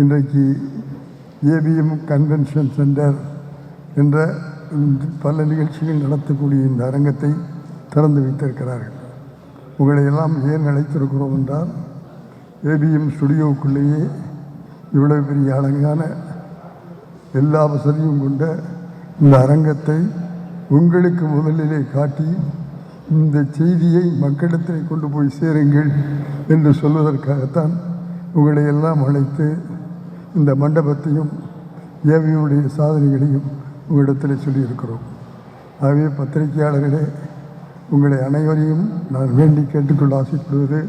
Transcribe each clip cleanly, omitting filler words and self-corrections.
இன்றைக்கு APM convention centre என்ற பல நிகழ்ச்சிகள் நடத்தக்கூடிய இந்த அரங்கத்தை திறந்து வைத்திருக்கிறார்கள். உங்களை எல்லாம் ஏன் அழைத்திருக்கிறோம் என்றால், ஏபிஎம் ஸ்டுடியோவுக்குள்ளேயே இவ்வளவு பெரிய அழகான எல்லா வசதியும் கொண்ட இந்த அரங்கத்தை உங்களுக்கு முதலிலே காட்டி இந்த செய்தியை மக்களிடத்தில் கொண்டு போய் சேருங்கள் என்று சொல்வதற்காகத்தான் உங்களை எல்லாம் அழைத்து இந்த மண்டபத்தையும் ஏவியுடைய சாதனைகளையும் உங்களிடத்தில் சொல்லியிருக்கிறோம். ஆகவே பத்திரிகையாளர்களே, உங்களை அனைவரையும் நான் வேண்டி கேட்டுக்கொள்ள ஆசைப்படுவது,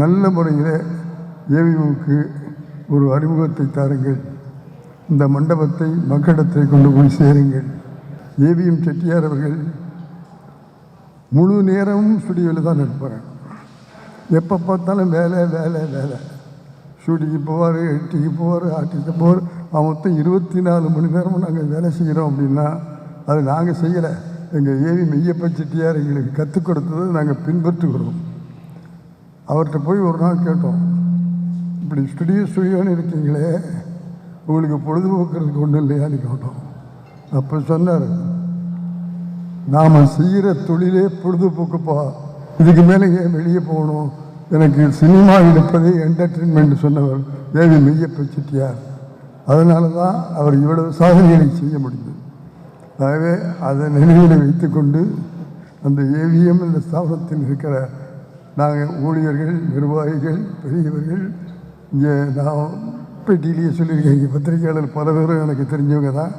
நல்ல முறையில் ஏவியுவுக்கு ஒரு அறிமுகத்தை தாருங்கள். இந்த மண்டபத்தை மக்களிடத்தில் கொண்டு போய் சேருங்கள். ஏவிஎம் செட்டியார் அவர்கள் முழு நேரமும் ஸ்டுடியோவில் தான் இருப்பாங்க. எப்போ பார்த்தாலும் வேலை வேலை வேலை. ஷூட்டிங்கு போவார், எட்டிக்கு போவார், ஆர்டிஸ்ட்டு போவார். மொத்தம் 24 மணி நேரமும் நாங்கள் வேலை செய்கிறோம் அப்படின்னா அது நாங்கள் செய்யலை. எங்கள் ஏவி மெய்யப்ப செட்டியார் எங்களுக்கு கற்றுக் கொடுத்ததை நாங்கள் பின்பற்றுகிறோம். அவர்கிட்ட போய் ஒரு நாள் கேட்டோம், இப்படி ஸ்டுடியோன்னு இருக்கீங்களே, உங்களுக்கு பொழுதுபோக்குறதுக்கு ஒன்றும் இல்லையான்னு கேட்டோம். அப்போ சொன்னார், நாம் செய்கிற தொழிலே பொழுதுபோக்குப்பா, இதுக்கு மேலே ஏன் வெளியே போகணும், எனக்கு சினிமா எடுப்பதே என்டர்டெயின்மெண்ட் சொன்னவர் ஏவி மெய்யப்ப செட்டியார். அதனால தான் அவர் இவ்வளவு சாதனைகளை செய்ய முடியும். ஆகவே அதை நினைவில் வைத்துக்கொண்டு அந்த ஏவிஎம் என்ற ஸ்தாபனத்தில் இருக்கிற நாங்கள் ஊழியர்கள், நிர்வாகிகள், பெரியவர்கள், இங்கே நான் பேட்டியிலேயே சொல்லியிருக்கேன், இங்கே பத்திரிகையாளர் பல பேரும் எனக்கு தெரிஞ்சவங்க தான்.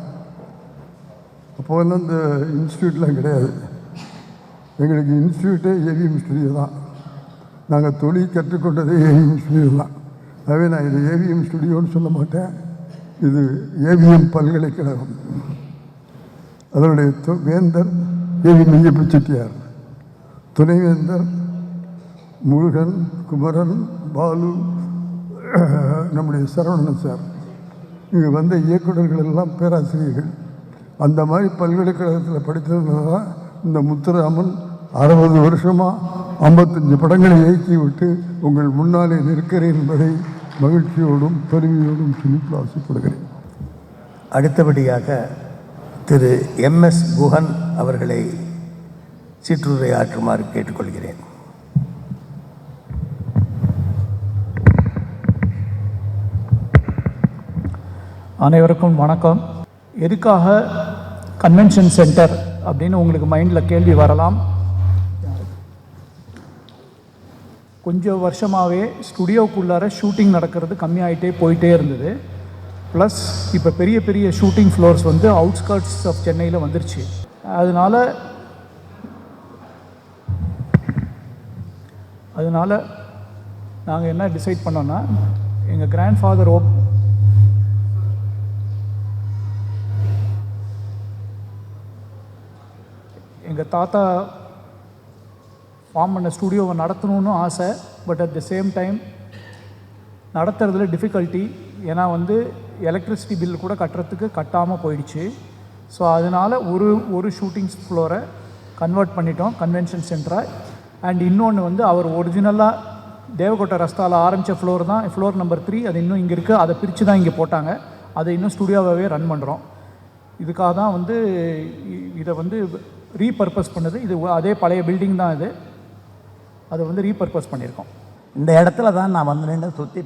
அப்போதெல்லாம் இந்த இன்ஸ்டியூட்லாம் கிடையாது. எங்களுக்கு இன்ஸ்டியூட்டே ஏவிஎம் ஸ்டுடியோ தான். நாங்கள் தொழில் கற்றுக்கொண்டதே ஏவிஎம் ஸ்டுடியோ தான். ஆகவே நான் இது ஏவிஎம் ஸ்டுடியோன்னு சொல்ல மாட்டேன், இது ஏவிஎம் பல்கலைக்கழகம். அதனுடைய வேந்தர் ஏவி மெய்யப்ப செட்டியார், துணைவேந்தர் முருகன், குமரன், பாலு, நம்முடைய சரவணன் சார். இங்கே வந்த இயக்குநர்கள் எல்லாம் பேராசிரியர்கள். அந்த மாதிரி பல்கலைக்கழகத்தில் படித்ததுனால தான் இந்த முத்துராமன் 60 வருஷமாக 55 படங்களை இயக்கி விட்டு உங்கள் முன்னாலே நிற்கிறேன் என்பதை மகிழ்ச்சியோடும் பெருமையோடும் சொல்லி ஆசைப்படுகிறேன். அடுத்தபடியாக திரு MS குஹன் அவர்களை சிற்றுரை ஆற்றுமாறு கேட்டுக்கொள்கிறேன். அனைவருக்கும் வணக்கம். எதுக்காக கன்வென்ஷன் சென்டர் அப்படின்னு உங்களுக்கு மைண்டில் கேள்வி வரலாம். கொஞ்சம் வருஷமாகவே ஸ்டுடியோக்குள்ளார ஷூட்டிங் நடக்கிறது கம்மியாகிட்டே போயிட்டே இருந்தது. ப்ளஸ் இப்போ பெரிய பெரிய ஷூட்டிங் ஃப்ளோர்ஸ் வந்து அவுட்ஸ்கர்ட்ஸ் ஆஃப் சென்னையில் வந்துருச்சு. அதனால் நாங்கள் என்ன டிசைட் பண்ணோன்னா, எங்கள் கிராண்ட் ஃபாதர் எங்கள் தாத்தா ஃபார்ம் பண்ண ஸ்டுடியோவை நடத்தணும்னு ஆசை. But at the same time நடத்துறதுல டிஃபிகல்ட்டி. ஏன்னா வந்து எலக்ட்ரிசிட்டி பில் கூட கட்டாமல் போயிடுச்சு. ஸோ அதனால் ஒரு ஷூட்டிங் ஃப்ளோரை கன்வெர்ட் பண்ணிட்டோம் கன்வென்ஷன் சென்டராக. அண்ட் இன்னொன்று வந்து அவர் ஒரிஜினலாக தேவகோட்டை ரஸ்தாவில் ஆரம்பித்த ஃப்ளோர் தான் ஃப்ளோர் நம்பர் 3. அது இன்னும் இங்கே இருக்குது. அதை பிரித்து தான் இங்கே போட்டாங்க. அதை இன்னும் ஸ்டுடியோவாகவே ரன் பண்ணுறோம். இதுக்காக தான் வந்து இதை வந்து ரீபர்பஸ் பண்ணது. இது அதே பழைய பில்டிங் தான். அதை வந்து ரீபர்பஸ் பண்ணியிருக்கோம். இந்த இடத்துல தான் நான் வந்து நின்று சுற்றி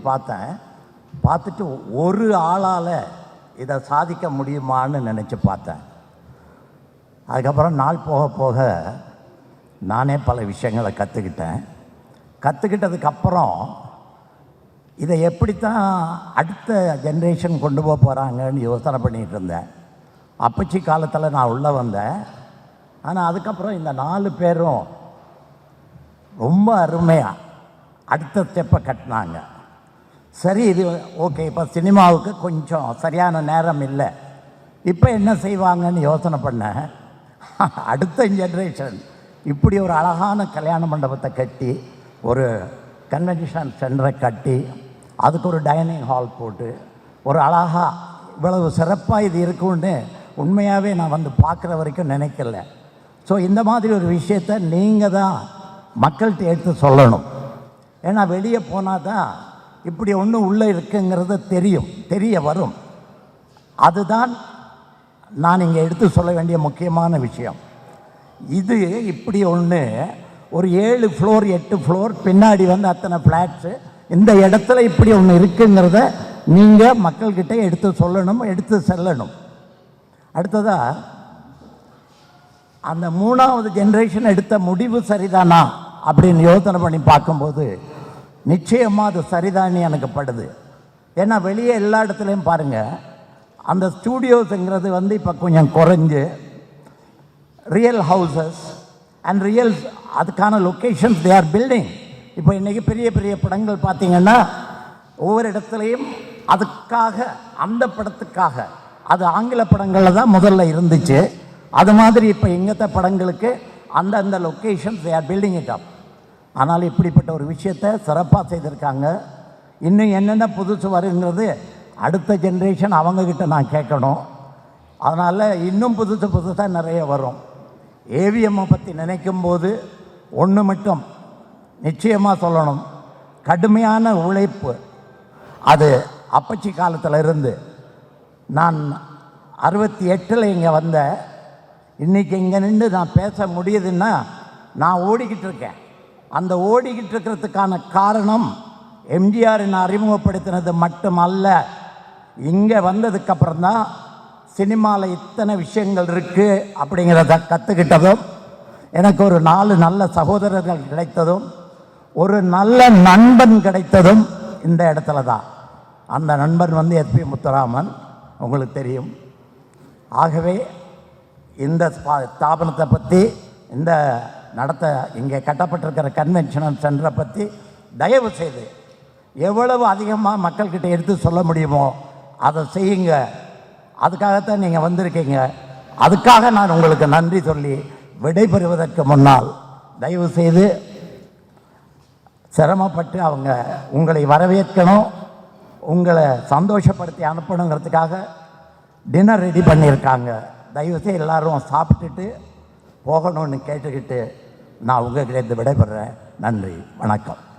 பார்த்துட்டு ஒரு ஆளால் இதை சாதிக்க முடியுமான்னு நினச்சி பார்த்தேன். அதுக்கப்புறம் நாள் போக போக நானே பல விஷயங்களை கற்றுக்கிட்டதுக்கப்புறம் இதை எப்படித்தான் அடுத்த ஜென்ரேஷன் கொண்டு போகிறாங்கன்னு யோசனை பண்ணிகிட்டு இருந்தேன். அப்பச்சி காலத்தில் நான் உள்ளே வந்தேன். ஆனால் அதுக்கப்புறம் இந்த 4 பேரும் ரொம்ப அருமையாக அடுத்த ஸ்டெப்பை கட்டினாங்க. சரி, இது ஓகே, இப்போ சினிமாவுக்கு கொஞ்சம் சரியான நேரம் இல்லை, இப்போ என்ன செய்வாங்கன்னு யோசனை பண்ணேன். அடுத்த ஜென்ரேஷன் இப்படி ஒரு அழகான கல்யாண மண்டபத்தை கட்டி, ஒரு கன்வென்ஷன் சென்டரை கட்டி, அதுக்கு ஒரு டைனிங் ஹால் போட்டு, ஒரு அழகாக இவ்வளவு சிறப்பாக இது இருக்குன்னு உண்மையாகவே நான் வந்து பார்க்குற வரைக்கும் நினைக்கல. ஸோ இந்த மாதிரி ஒரு விஷயத்தை நீங்கள் தான் மக்கள்கிட்ட எடுத்து சொல்லணும். ஏன்னா வெளியே போனால் தான் இப்படி ஒன்று உள்ளே இருக்குங்கிறது தெரிய வரும். அதுதான் நான் இங்கே எடுத்து சொல்ல வேண்டிய முக்கியமான விஷயம். இது இப்படி ஒன்று ஒரு 7 ஃப்ளோர் 8 ஃப்ளோர் பின்னாடி வந்து அத்தனை ஃப்ளாட்ஸு, இந்த இடத்துல இப்படி ஒன்று இருக்குங்கிறத நீங்கள் மக்கள்கிட்ட எடுத்து சொல்லணும், எடுத்து செல்லணும். அடுத்ததாக அந்த 3வது ஜென்ரேஷன் எடுத்த முடிவு சரிதானா அப்படின்னு யோசனை பண்ணி பார்க்கும்போது நிச்சயமாக அது சரிதானே எனக்கு படுது. ஏன்னா வெளியே எல்லா இடத்துலையும் பாருங்கள், அந்த ஸ்டூடியோஸுங்கிறது வந்து இப்போ கொஞ்சம் குறைஞ்சு ரியல் ஹவுசஸ் அண்ட் ரியல் அதுக்கான லொக்கேஷன்ஸ் தே ஆர் பில்டிங். இப்போ இன்றைக்கி பெரிய பெரிய படங்கள் பார்த்திங்கன்னா ஒவ்வொரு இடத்துலையும் அதுக்காக, அந்த படத்துக்காக, அது ஆங்கில படங்களில் தான் முதல்ல இருந்துச்சு. அது மாதிரி இப்போ எங்கத்த படங்களுக்கு அந்தந்த locations they are building it up. ஆனால் இப்படிப்பட்ட ஒரு விஷயத்தை சிறப்பாக செய்திருக்காங்க. இன்னும் என்னென்ன புதுசு வருங்கிறது அடுத்த ஜென்ரேஷன் அவங்கக்கிட்ட நான் கேட்கணும். அதனால் இன்னும் புதுசாக நிறைய வரும். ஏவிஎம்மை பற்றி நினைக்கும்போது ஒன்று மட்டும் நிச்சயமாக சொல்லணும், கடுமையான உழைப்பு. அது அப்பச்சி காலத்தில் இருந்து நான் 68 இங்கே வந்தேன். இன்றைக்கி இங்கே நின்று நான் பேச முடியுதுன்னா நான் ஓடிக்கிட்டு இருக்கேன். அந்த ஓடிக்கிட்டு இருக்கிறதுக்கான காரணம் எம்ஜிஆர் என்னை அறிமுகப்படுத்தினது மட்டுமல்ல, இங்கே வந்ததுக்கப்புறம் தான் சினிமாவில் இத்தனை விஷயங்கள் இருக்குது அப்படிங்கிறத கற்றுக்கிட்டதும், எனக்கு ஒரு 4 நல்ல சகோதரர்கள் கிடைத்ததும், ஒரு நல்ல நண்பன் கிடைத்ததும் இந்த இடத்துல தான். அந்த நண்பன் வந்து எஸ்பி முத்துராமன், உங்களுக்கு தெரியும். ஆகவே இந்த ஸ்தாபனத்தை பற்றி, இந்த இங்கே கட்டப்பட்டிருக்கிற கன்வென்ஷனல் சென்டரை பற்றி தயவு செய்து எவ்வளவு அதிகமாக மக்கள்கிட்ட எடுத்து சொல்ல முடியுமோ அதை செய்யுங்க. அதுக்காகத்தான் நீங்கள் வந்திருக்கீங்க. அதுக்காக நான் உங்களுக்கு நன்றி சொல்லி விடைபெறுவதற்கு முன்னால் தயவு செய்து சிரமப்பட்டு அவங்க உங்களை வரவேற்கணும், உங்களை சந்தோஷப்படுத்தி அனுப்பணுங்கிறதுக்காக டின்னர் ரெடி பண்ணியிருக்காங்க. தயவுசெய்து எல்லோரும் சாப்பிட்டுட்டு போகணும்னு கேட்டுக்கிட்டு நான் உங்கள்கிட்ட விடைபெறுறேன். நன்றி, வணக்கம்.